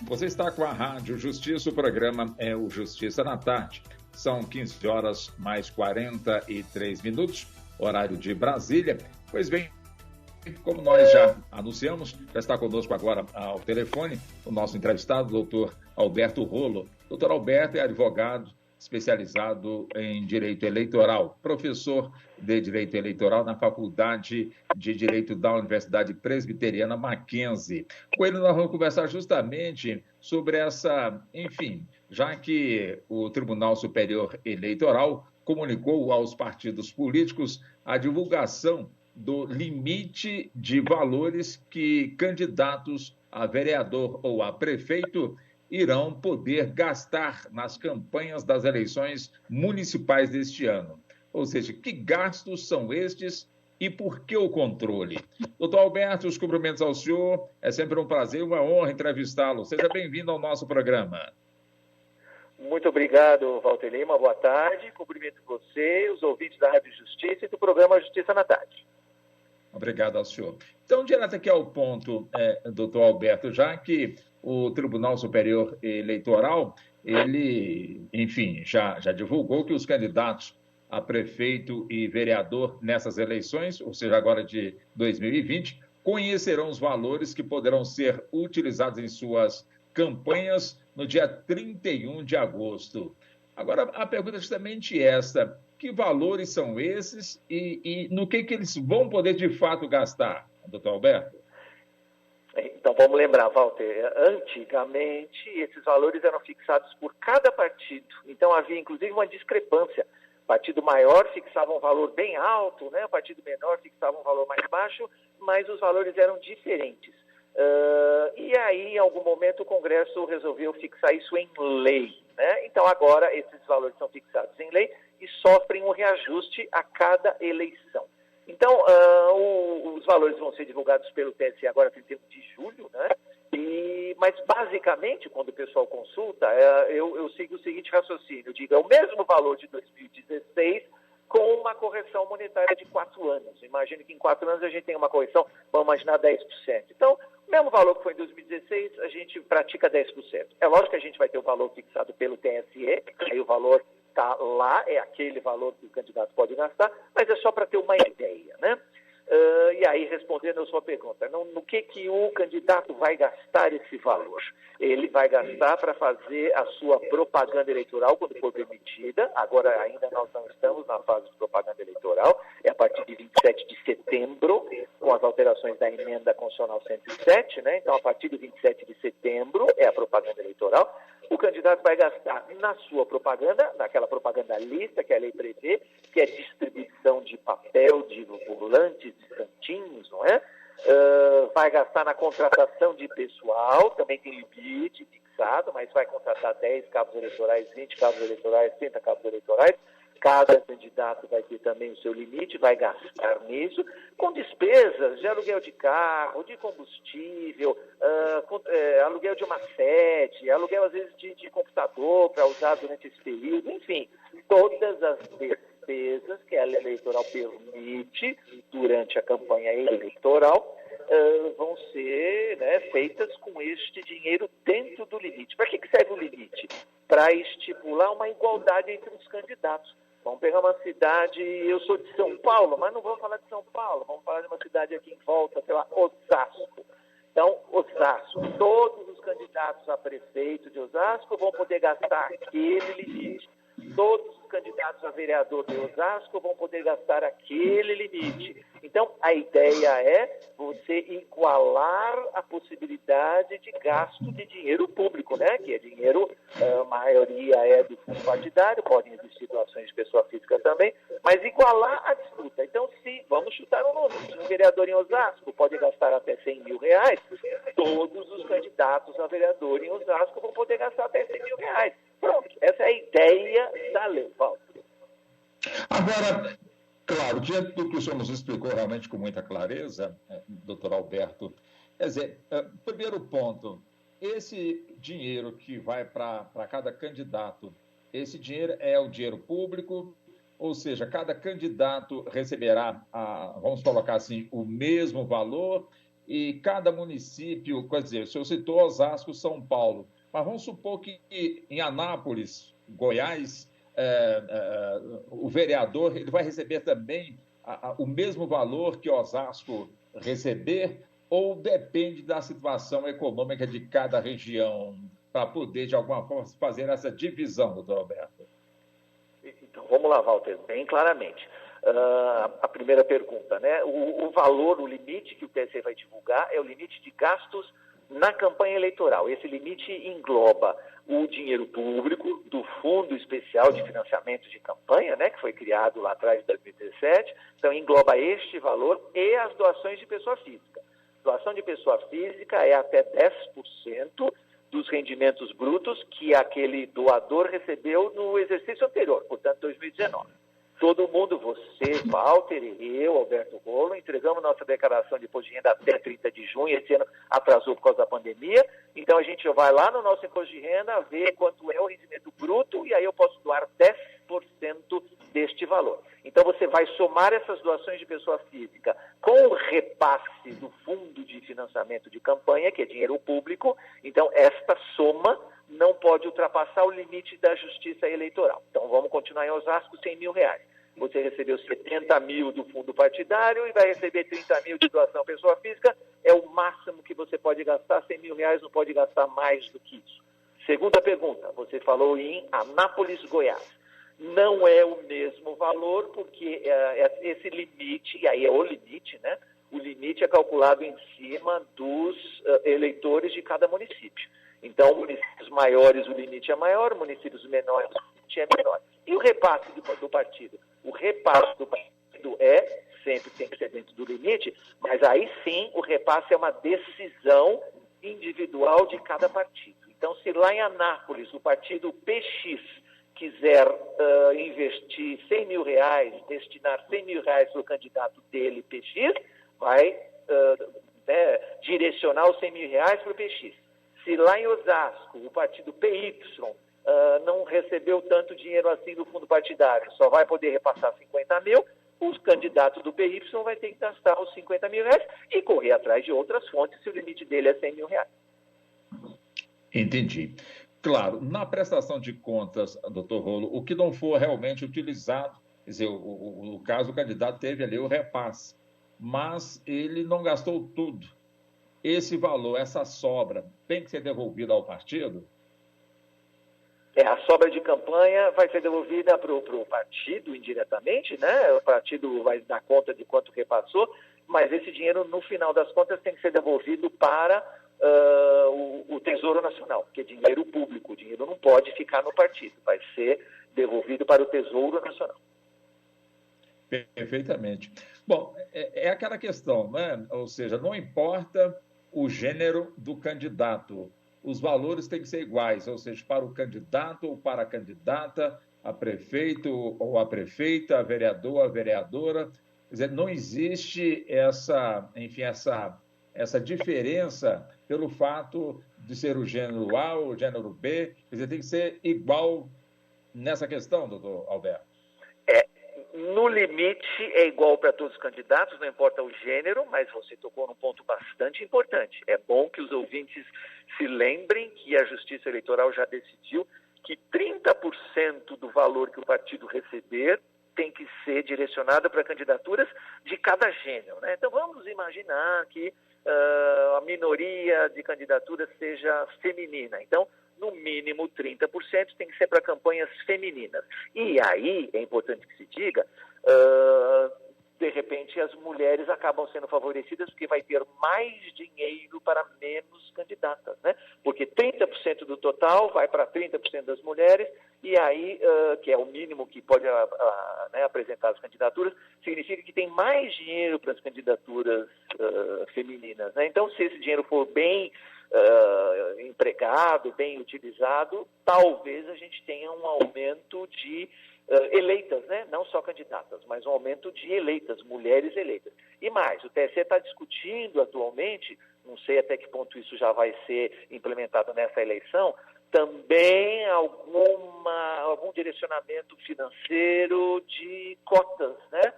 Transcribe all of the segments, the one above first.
Você está com a Rádio Justiça, o programa é o Justiça na Tarde. São 15 horas mais 43 minutos, horário de Brasília. Pois bem, como nós já anunciamos, já está conosco agora ao telefone o nosso entrevistado, doutor Alberto Rolo. Doutor Alberto é advogado especializado em Direito Eleitoral, professor de Direito Eleitoral na Faculdade de Direito da Universidade Presbiteriana Mackenzie. Com ele nós vamos conversar justamente sobre já que o Tribunal Superior Eleitoral comunicou aos partidos políticos a divulgação do limite de valores que candidatos a vereador ou a prefeito irão poder gastar nas campanhas das eleições municipais deste ano. Ou seja, que gastos são estes e por que o controle? Doutor Alberto, os cumprimentos ao senhor. É sempre um prazer e uma honra entrevistá-lo. Seja bem-vindo ao nosso programa. Muito obrigado, Walter Lima. Boa tarde. Cumprimento você, os ouvintes da Rádio Justiça e do programa Justiça na Tarde. Obrigado ao senhor. Então, direto aqui ao ponto, doutor Alberto, já que o Tribunal Superior Eleitoral, ele, já divulgou que os candidatos a prefeito e vereador nessas eleições, ou seja, agora de 2020, conhecerão os valores que poderão ser utilizados em suas campanhas no dia 31 de agosto. Agora, a pergunta é justamente essa: que valores são esses e no que eles vão poder de fato gastar, doutor Alberto? Então, vamos lembrar, Walter, antigamente esses valores eram fixados por cada partido, então havia inclusive uma discrepância. O partido maior fixava um valor bem alto, né? O partido menor fixava um valor mais baixo, mas os valores eram diferentes. E aí, em algum momento, o Congresso resolveu fixar isso em lei, né? Então, agora, esses valores são fixados em lei e sofrem um reajuste a cada eleição. Então, os valores vão ser divulgados pelo TSE agora, 31 de julho, né? Mas, basicamente, quando o pessoal consulta, eu sigo o seguinte raciocínio: digo, é o mesmo valor de 2016 com uma correção monetária de 4 anos. Imagine que em 4 anos a gente tem uma correção, vamos imaginar 10%. Então, o mesmo valor que foi em 2016, a gente pratica 10%. É lógico que a gente vai ter o valor fixado pelo TSE, aí o valor está lá, é aquele valor que o candidato pode gastar, mas é só para ter uma ideia, né? E aí, respondendo a sua pergunta, no que o candidato vai gastar esse valor? Ele vai gastar para fazer a sua propaganda eleitoral quando for permitida. Agora, ainda nós não estamos na fase de propaganda eleitoral, é a partir de 27 de setembro, com as alterações da emenda constitucional 107, né? Então, a partir de 27 de setembro é a propaganda eleitoral. O candidato vai gastar na sua propaganda, naquela propaganda lista que a lei prevê, que é distribuição de papel, de volantes, de santinhos, não é? Vai gastar na contratação de pessoal, também tem limite fixado, mas vai contratar 10 cabos eleitorais, 20 cabos eleitorais, 30 cabos eleitorais. Cada candidato vai ter também o seu limite, vai gastar nisso, com despesas de aluguel de carro, de combustível, aluguel de uma sede, aluguel, às vezes, de computador para usar durante esse período, enfim, todas as despesas que a lei eleitoral permite durante a campanha eleitoral vão ser, né, feitas com este dinheiro dentro do limite. Para que serve o limite? Para estipular uma igualdade entre os candidatos. Vamos pegar uma cidade, eu sou de São Paulo, mas não vamos falar de São Paulo, vamos falar de uma cidade aqui em volta, sei lá, Osasco. Então, Osasco, todos os candidatos a prefeito de Osasco vão poder gastar aquele limite. Todos os candidatos a vereador de Osasco vão poder gastar aquele limite. Então, a ideia é você igualar a possibilidade de gasto de dinheiro público, né? Que é dinheiro, a maioria é do fundo partidário, podem existir doações de pessoa física também, mas igualar a disputa. Então, vamos chutar um número, se um vereador em Osasco pode gastar até R$100 mil, todos os candidatos a vereador em Osasco vão poder gastar até R$100 mil. Pronto, essa é a ideia da lei, Paulo. Agora, claro, diante do que o senhor nos explicou realmente com muita clareza, doutor Alberto, quer dizer, primeiro ponto, esse dinheiro que vai para cada candidato, esse dinheiro é o dinheiro público, ou seja, cada candidato receberá, vamos colocar assim, o mesmo valor, e cada município, quer dizer, o senhor citou Osasco, São Paulo, mas vamos supor que em Anápolis, Goiás, o vereador ele vai receber também o mesmo valor que Osasco receber, ou depende da situação econômica de cada região para poder, de alguma forma, fazer essa divisão, doutor Alberto? Então, vamos lá, Walter, bem claramente. A primeira pergunta, né? O valor, o limite que o TSE vai divulgar é o limite de gastos na campanha eleitoral. Esse limite engloba o dinheiro público do Fundo Especial de Financiamento de Campanha, né, que foi criado lá atrás de 2017. Então, engloba este valor e as doações de pessoa física. Doação de pessoa física é até 10% dos rendimentos brutos que aquele doador recebeu no exercício anterior, portanto, 2019. Todo mundo, você, Walter e eu, Alberto Rolo, entregamos nossa declaração de imposto de renda até 30 de junho. Esse ano atrasou por causa da pandemia. Então, a gente vai lá no nosso imposto de renda, vê quanto é o rendimento bruto e aí eu posso doar 10% deste valor. Então, você vai somar essas doações de pessoa física com o repasse do Fundo de Financiamento de Campanha, que é dinheiro público. Então, esta soma não pode ultrapassar o limite da Justiça Eleitoral. Então, vamos continuar em Osasco, R$100 mil. Você recebeu 70 mil do fundo partidário e vai receber 30 mil de doação pessoa física. É o máximo que você pode gastar, R$100 mil, não pode gastar mais do que isso. Segunda pergunta, você falou em Anápolis, Goiás. Não é o mesmo valor, porque esse limite, e aí é o limite, né? O limite é calculado em cima dos eleitores de cada município. Então, municípios maiores o limite é maior, municípios menores o limite é menor. E o repasse do partido? O repasse do partido sempre tem que ser dentro do limite, mas aí sim o repasse é uma decisão individual de cada partido. Então, se lá em Anápolis o partido PX quiser investir R$100 mil, destinar R$100 mil para o candidato dele, PX, vai direcionar os R$100 mil para o PX. Se lá em Osasco o partido PY não recebeu tanto dinheiro assim do fundo partidário, só vai poder repassar 50 mil, o candidato do PY vai ter que gastar os 50 mil reais e correr atrás de outras fontes se o limite dele é 100 mil reais. Entendi. Claro, na prestação de contas, doutor Rolo, o que não for realmente utilizado, quer dizer, no caso o candidato teve ali o repasse, mas ele não gastou tudo. Esse valor, essa sobra, tem que ser devolvida ao partido? A sobra de campanha vai ser devolvida para o partido indiretamente, né? O partido vai dar conta de quanto repassou, mas esse dinheiro, no final das contas, tem que ser devolvido para o Tesouro Nacional, porque é dinheiro público, o dinheiro não pode ficar no partido, vai ser devolvido para o Tesouro Nacional. Perfeitamente. Bom, é aquela questão, né? Ou seja, não importa o gênero do candidato, os valores têm que ser iguais, ou seja, para o candidato ou para a candidata, a prefeito ou a prefeita, a vereador, a vereadora. Quer dizer, não existe essa diferença pelo fato de ser o gênero A ou o gênero B. Quer dizer, tem que ser igual nessa questão, doutor Alberto. No limite, é igual para todos os candidatos, não importa o gênero, mas você tocou num ponto bastante importante. É bom que os ouvintes se lembrem que a Justiça Eleitoral já decidiu que 30% do valor que o partido receber tem que ser direcionado para candidaturas de cada gênero, né? Então, vamos imaginar que a minoria de candidaturas seja feminina. Então, no mínimo 30% tem que ser para campanhas femininas. E aí, é importante que se diga, de repente as mulheres acabam sendo favorecidas porque vai ter mais dinheiro para menos candidatas, né? Porque 30% do total vai para 30% das mulheres, e aí, que é o mínimo que pode apresentar as candidaturas, significa que tem mais dinheiro para as candidaturas femininas, né? Então, se esse dinheiro for bem empregado, bem utilizado, talvez a gente tenha um aumento de eleitas, né? Não só candidatas, mas um aumento de eleitas, mulheres eleitas. E mais, o TSE está discutindo atualmente, não sei até que ponto isso já vai ser implementado nessa eleição, também algum direcionamento financeiro de cotas, né?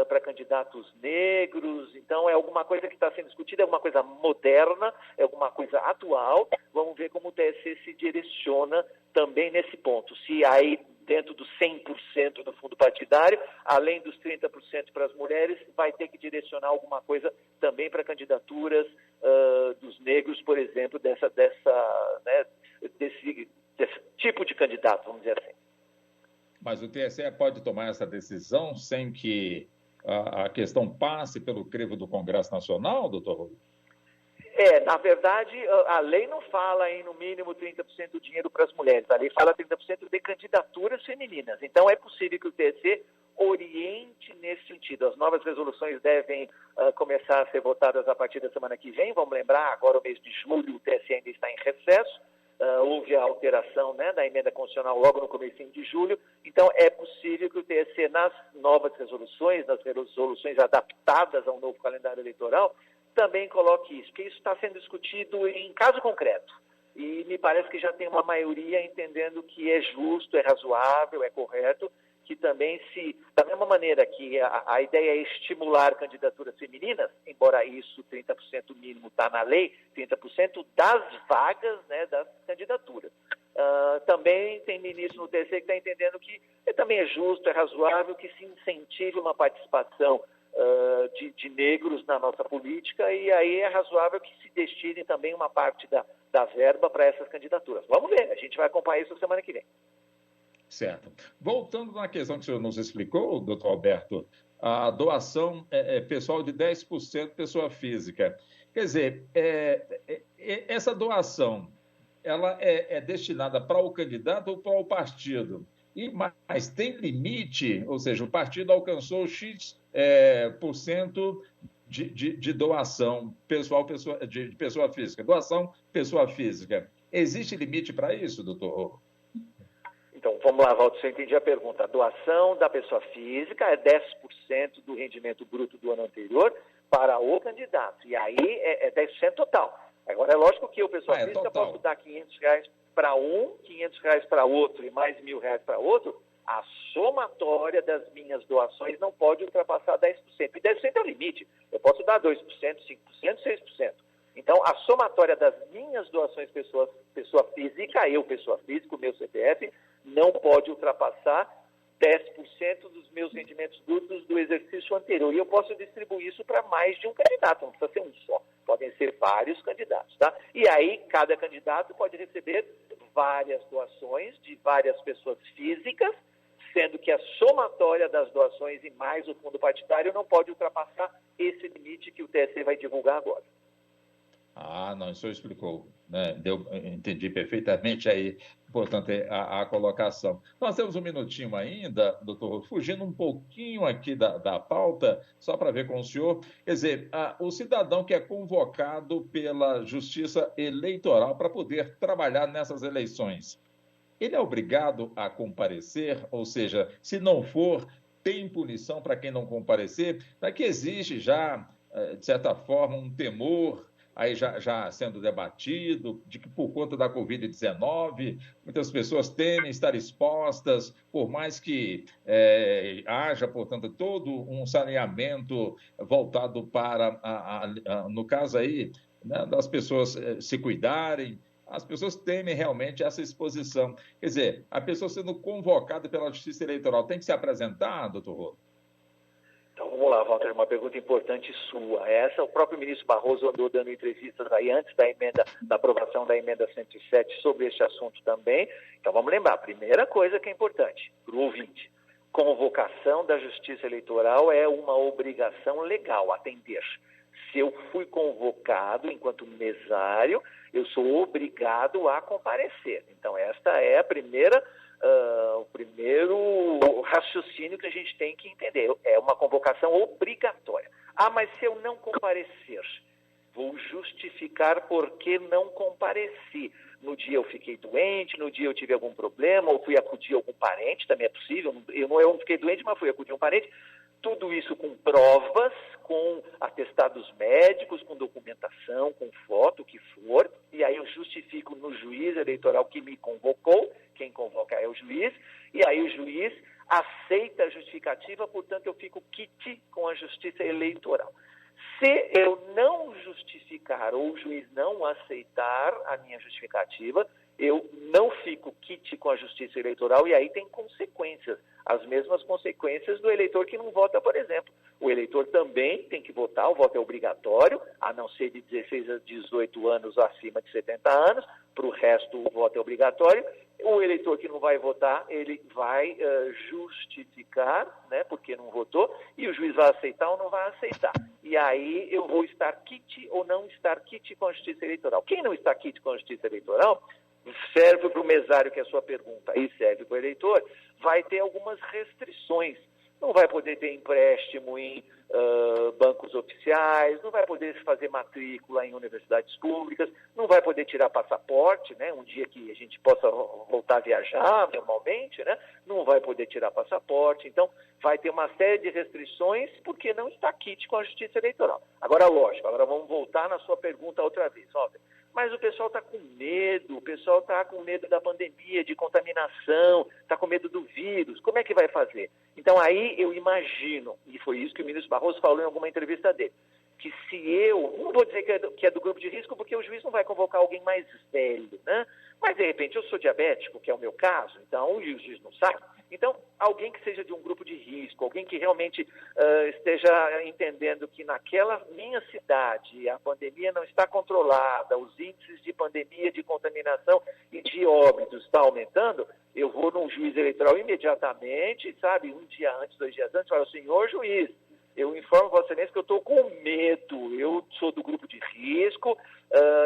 para candidatos negros. Então, é alguma coisa que está sendo discutida, é alguma coisa moderna, é alguma coisa atual. Vamos ver como o TSE se direciona também nesse ponto. Se aí, dentro dos 100% do fundo partidário, além dos 30% para as mulheres, vai ter que direcionar alguma coisa também para candidaturas dos negros, por exemplo, desse tipo de candidato, vamos dizer assim. Mas o TSE pode tomar essa decisão sem que a questão passe pelo crivo do Congresso Nacional, doutor Rui? Na verdade, a lei não fala em, no mínimo, 30% do dinheiro para as mulheres. A lei fala 30% de candidaturas femininas. Então, é possível que o TSE oriente nesse sentido. As novas resoluções devem começar a ser votadas a partir da semana que vem. Vamos lembrar, agora, o mês de julho, o TSE ainda está em recesso. Houve a alteração da emenda constitucional logo no comecinho de julho. Então, é possível que o TSE, nas novas resoluções, nas resoluções adaptadas ao novo calendário eleitoral, também coloque isso, porque isso está sendo discutido em caso concreto. E me parece que já tem uma maioria entendendo que é justo, é razoável, é correto, que também da mesma maneira que a ideia é estimular candidaturas femininas, embora isso, 30% mínimo está na lei, 30% das vagas, das candidaturas. Também tem ministro no TSE que está entendendo que também é justo, é razoável que se incentive uma participação de negros na nossa política, e aí é razoável que se destine também uma parte da verba para essas candidaturas. Vamos ver, a gente vai acompanhar isso semana que vem. Certo. Voltando na questão que o senhor nos explicou, doutor Alberto, a doação pessoal de 10% pessoa física. Quer dizer, essa doação, ela é destinada para o candidato ou para o partido? Mas tem limite, ou seja, o partido alcançou X por cento de doação de pessoa física. Doação pessoa física. Existe limite para isso, doutor? Então, vamos lá, Walter, se eu entendi a pergunta. A doação da pessoa física é 10% do rendimento bruto do ano anterior para o candidato. E aí é 10% total. Agora, é lógico que eu, pessoa física, total. posso dar R$500 para um, R$500 para outro e mais R$1.000 para outro. A somatória das minhas doações não pode ultrapassar 10%. E 10% é o limite. Eu posso dar 2%, 5%, 6%. Então, a somatória das minhas doações pessoa física, eu, pessoa física, o meu CPF, não pode ultrapassar 10% dos meus rendimentos brutos do exercício anterior. E eu posso distribuir isso para mais de um candidato, não precisa ser um só. Podem ser vários candidatos, tá? E aí, cada candidato pode receber várias doações de várias pessoas físicas, sendo que a somatória das doações e mais o fundo partidário não pode ultrapassar esse limite que o TSE vai divulgar agora. Não, o senhor explicou, né? Entendi perfeitamente aí, portanto, a colocação. Nós temos um minutinho ainda, doutor, fugindo um pouquinho aqui da pauta, só para ver com o senhor. Quer dizer, o cidadão que é convocado pela Justiça Eleitoral para poder trabalhar nessas eleições, ele é obrigado a comparecer? Ou seja, se não for, tem punição para quem não comparecer? Daqui existe já, de certa forma, um temor aí já sendo debatido, de que por conta da Covid-19, muitas pessoas temem estar expostas, por mais que haja, portanto, todo um saneamento voltado para, no caso aí, né, das pessoas se cuidarem. As pessoas temem realmente essa exposição. Quer dizer, a pessoa sendo convocada pela Justiça Eleitoral tem que se apresentar, doutor Rolo? Então, vamos lá, Walter, uma pergunta importante sua. O próprio ministro Barroso andou dando entrevistas aí antes da aprovação da emenda 107 sobre este assunto também. Então, vamos lembrar, a primeira coisa que é importante para o ouvinte, convocação da Justiça Eleitoral é uma obrigação legal, atender. Se eu fui convocado enquanto mesário, eu sou obrigado a comparecer. Então, esta é o primeiro raciocínio que a gente tem que entender. É uma convocação obrigatória. Mas se eu não comparecer, vou justificar por que não compareci. No dia eu fiquei doente, no dia eu tive algum problema, ou fui acudir algum parente, também é possível. Eu não fiquei doente, mas fui acudir um parente. Tudo isso com provas, com atestados médicos, com documentação, com foto, o que for, e aí eu justifico no juiz eleitoral que me convocou, quem convoca é o juiz, e aí o juiz aceita a justificativa, portanto eu fico quite com a Justiça Eleitoral. Se eu não justificar ou o juiz não aceitar a minha justificativa, eu não fico quite com a Justiça Eleitoral e aí tem consequências, as mesmas consequências do eleitor que não vota, por exemplo. O eleitor também tem que votar, o voto é obrigatório, a não ser de 16 a 18 anos acima de 70 anos, para o resto o voto é obrigatório. O eleitor que não vai votar, ele vai justificar, né, porque não votou, e o juiz vai aceitar ou não vai aceitar. E aí eu vou estar quite ou não estar quite com a Justiça Eleitoral. Quem não está quite com a Justiça Eleitoral, serve para o mesário, que é a sua pergunta, e serve para o eleitor, vai ter algumas restrições. Não vai poder ter empréstimo em bancos oficiais, não vai poder fazer matrícula em universidades públicas, não vai poder tirar passaporte, né? Um dia que a gente possa voltar a viajar normalmente, né? Não vai poder tirar passaporte. Então, vai ter uma série de restrições porque não está quite com a Justiça Eleitoral. Agora, lógico, agora vamos voltar na sua pergunta outra vez. Óbvio. Mas o pessoal está com medo, o pessoal está com medo da pandemia, de contaminação, está com medo do vírus. Como é que vai fazer? Então aí eu imagino, e foi isso que o ministro Barroso falou em alguma entrevista dele, que se eu, não vou dizer que é do grupo de risco, porque o juiz não vai convocar alguém mais velho, né? Mas, de repente, eu sou diabético, que é o meu caso, então o juiz não sabe. Então, alguém que seja de um grupo de risco, alguém que realmente esteja entendendo que naquela minha cidade a pandemia não está controlada, os índices de pandemia, de contaminação e de óbitos estão aumentando, eu vou num juiz eleitoral imediatamente, sabe, um dia antes, 2 dias antes, falo, senhor juiz, eu informo Vossa Excelência que eu estou com medo, eu sou do grupo de risco,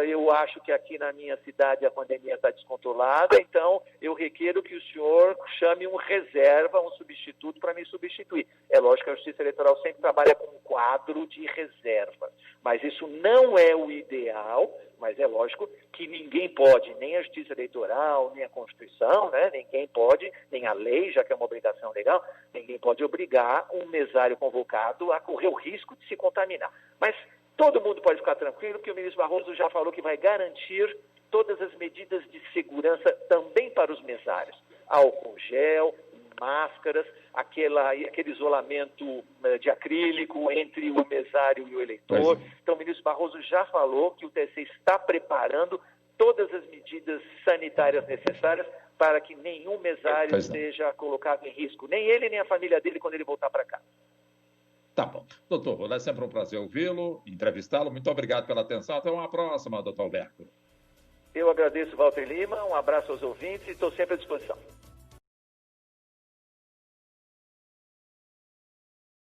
eu acho que aqui na minha cidade a pandemia está descontrolada, então eu requero que o senhor chame um reserva, um substituto para me substituir. É lógico que a Justiça Eleitoral sempre trabalha com um quadro de reservas, mas isso não é o ideal, mas é lógico que ninguém pode, nem a Justiça Eleitoral, nem a Constituição, né? Ninguém pode, nem a lei, já que é uma obrigação legal, ninguém pode obrigar um mesário convocado a correr o risco de se contaminar. Mas todo mundo pode ficar tranquilo, que o ministro Barroso já falou que vai garantir todas as medidas de segurança também para os mesários. Álcool gel, máscaras, aquele isolamento de acrílico entre o mesário e o eleitor. Então, o ministro Barroso já falou que o TSE está preparando todas as medidas sanitárias necessárias para que nenhum mesário seja colocado em risco, nem ele nem a família dele quando ele voltar para cá. Tá bom. Doutor, é sempre um prazer ouvi-lo, entrevistá-lo. Muito obrigado pela atenção. Até uma próxima, doutor Alberto. Eu agradeço, Walter Lima. Um abraço aos ouvintes e estou sempre à disposição.